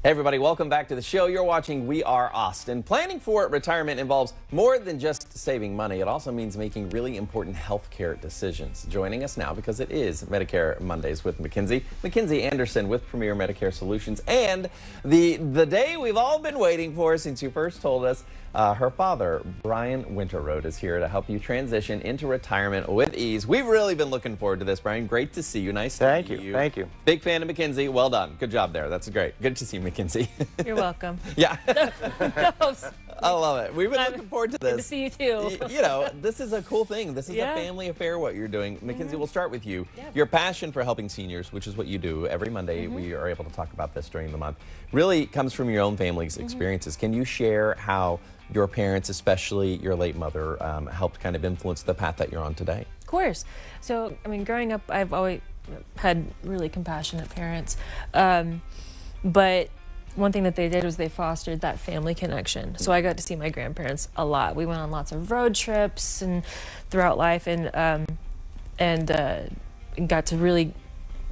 Hey everybody, welcome back to the show. You're watching We Are Austin. Planning for retirement involves more than just saving money. It also means making really important healthcare decisions. Joining us now, because it is Medicare Mondays with Mackenzie Anderson with Premier Medicare Solutions, and the day we've all been waiting for since you first told us. Her father, Brian Winterowd, is here to help you transition into retirement with ease. We've really been looking forward to this, Brian. Great to see you. Nice to meet you. Thank you. Big fan of Mackenzie. Well done. Good job there. That's great. Good to see you, Mackenzie. You're welcome. Yeah. I love it. We've been looking forward to this. Good to see you too. You know, this is a cool thing. This is a family affair, what you're doing. Mackenzie, we'll start with you. Your passion for helping seniors, which is what you do every Monday, we are able to talk about this during the month, really comes from your own family's experiences. Can you share how your parents, especially your late mother, helped kind of influence the path that you're on today? Of course. So, I mean, growing up, I've always had really compassionate parents. But one thing that they did was they fostered that family connection. So I got to see my grandparents a lot. We went on lots of road trips and throughout life, and got to really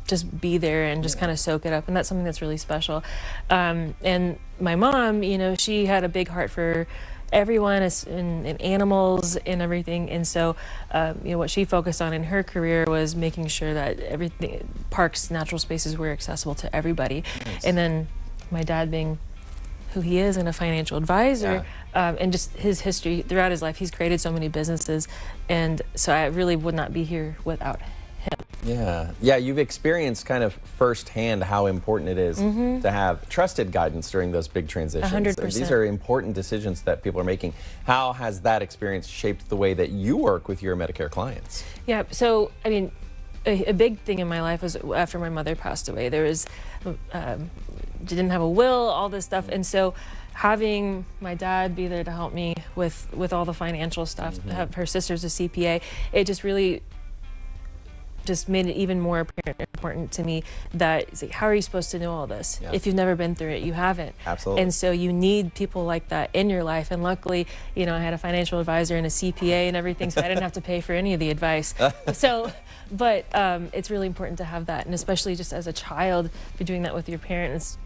just be there and just kind of soak it up, and that's something that's really special. And my mom, you know, she had a big heart for everyone and animals and everything, and so you know, what she focused on in her career was making sure that everything, parks, natural spaces, were accessible to everybody. Nice. And then my dad, being who he is and a financial advisor, and just his history throughout his life, he's created so many businesses, and so I really would not be here without him. Yeah, you've experienced kind of firsthand how important it is to have trusted guidance during those big transitions. 100%. These are important decisions that people are making. How has that experience shaped the way that you work with your Medicare clients? Yeah, so I mean, a big thing in my life was after my mother passed away. There was, didn't have a will, all this stuff, and so having my dad be there to help me with all the financial stuff, have her sister's a CPA, it just really just made it even more important to me that it's like, how are you supposed to know all this? If you've never been through it, you haven't. Absolutely. And so you need people like that in your life, and luckily, you know, I had a financial advisor and a CPA and everything, so I didn't have to pay for any of the advice. So, but it's really important to have that, and especially just as a child, if you're doing that with your parents,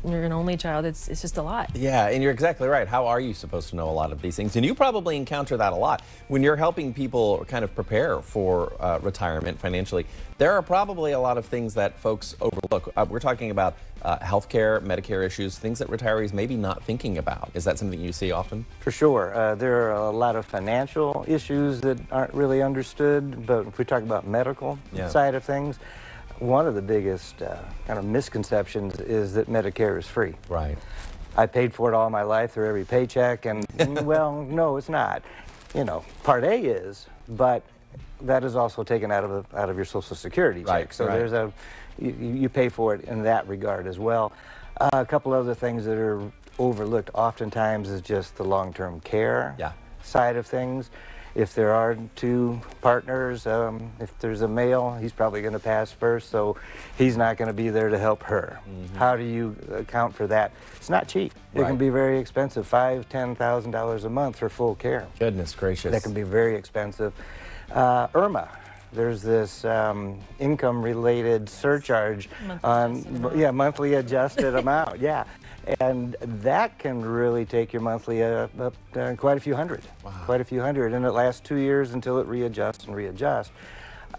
you're an only child, it's just a lot. Yeah, and you're exactly right. How are you supposed to know a lot of these things? And you probably encounter that a lot. When you're helping people kind of prepare for retirement financially, there are probably a lot of things that folks overlook. We're talking about healthcare, Medicare issues, things that retirees may be not thinking about. Is that something you see often? For sure. There are a lot of financial issues that aren't really understood, but if we talk about medical side of things, one of the biggest kind of misconceptions is that Medicare is free. Right. I paid for it all my life through every paycheck, and well, no, it's not. You know, Part A is, but that is also taken out of your Social Security check. So there's you pay for it in that regard as well. A couple other things that are overlooked oftentimes is just the long-term care side of things. If there are two partners, if there's a male, he's probably going to pass first, so he's not going to be there to help her. How do you account for that? It's not cheap. It can be very expensive, $5,000, $10,000 a month for full care. Goodness gracious. That can be very expensive. IRMAA. There's this income-related surcharge monthly adjusted amount. And that can really take your monthly up quite a few hundred. Quite a few hundred, and it lasts 2 years until it readjusts and readjusts.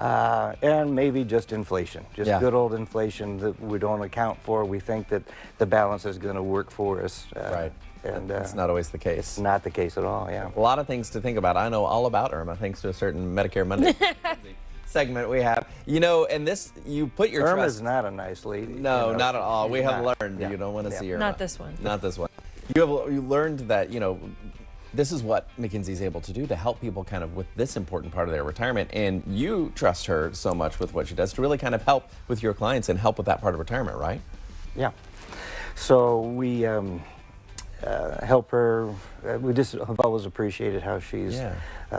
And maybe just inflation, just good old inflation that we don't account for. We think that the balance is going to work for us. And it's not always the case. Not the case at all, A lot of things to think about. I know all about IRMAA thanks to a certain Medicare Monday segment we have. You know, and this, you put your IRMAA trust... is not a nice lady. No, not at all. We have learned you don't want to see IRMAA. Not this one. Not this one. You learned that, you know, this is what Mackenzie's able to do to help people kind of with this important part of their retirement, and you trust her so much with what she does to really kind of help with your clients and help with that part of retirement, right? Yeah. So we help her. We just have always appreciated how she's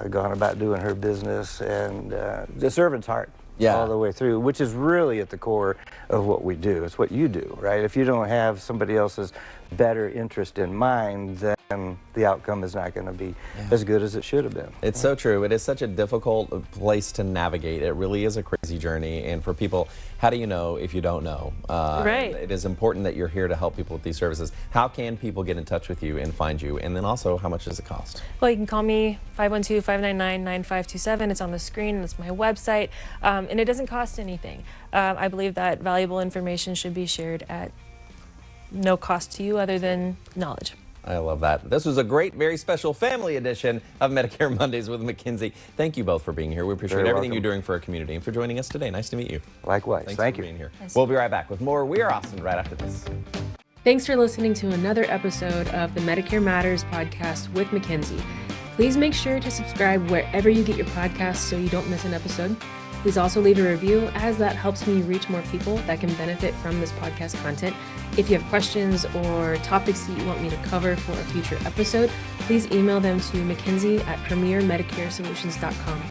gone about doing her business, and the servant's heart all the way through, which is really at the core of what we do. It's what you do, right? If you don't have somebody else's better interest in mind, then the outcome is not going to be as good as it should have been. It's so true. It is such a difficult place to navigate. It really is a crazy journey. And for people, how do you know if you don't know? Right. It is important that you're here to help people with these services. How can people get in touch with you and find you? And then also, how much does it cost? Well, you can call me 512-599-9527. It's on the screen. It's my website. And it doesn't cost anything. I believe that valuable information should be shared at no cost to you other than knowledge. I love that. This was a great, very special family edition of Medicare Mondays with Mackenzie. Thank you both for being here. We appreciate everything you're doing for our community and for joining us today. Nice to meet you. Likewise. Thank you for being here. Nice. We'll be right back with more We Are Austin right after this. Thanks for listening to another episode of the Medicare Matters podcast with Mackenzie. Please make sure to subscribe wherever you get your podcasts so you don't miss an episode. Please also leave a review, as that helps me reach more people that can benefit from this podcast content. If you have questions or topics that you want me to cover for a future episode, please email them to Mackenzie@premiermedicaresolutions.com.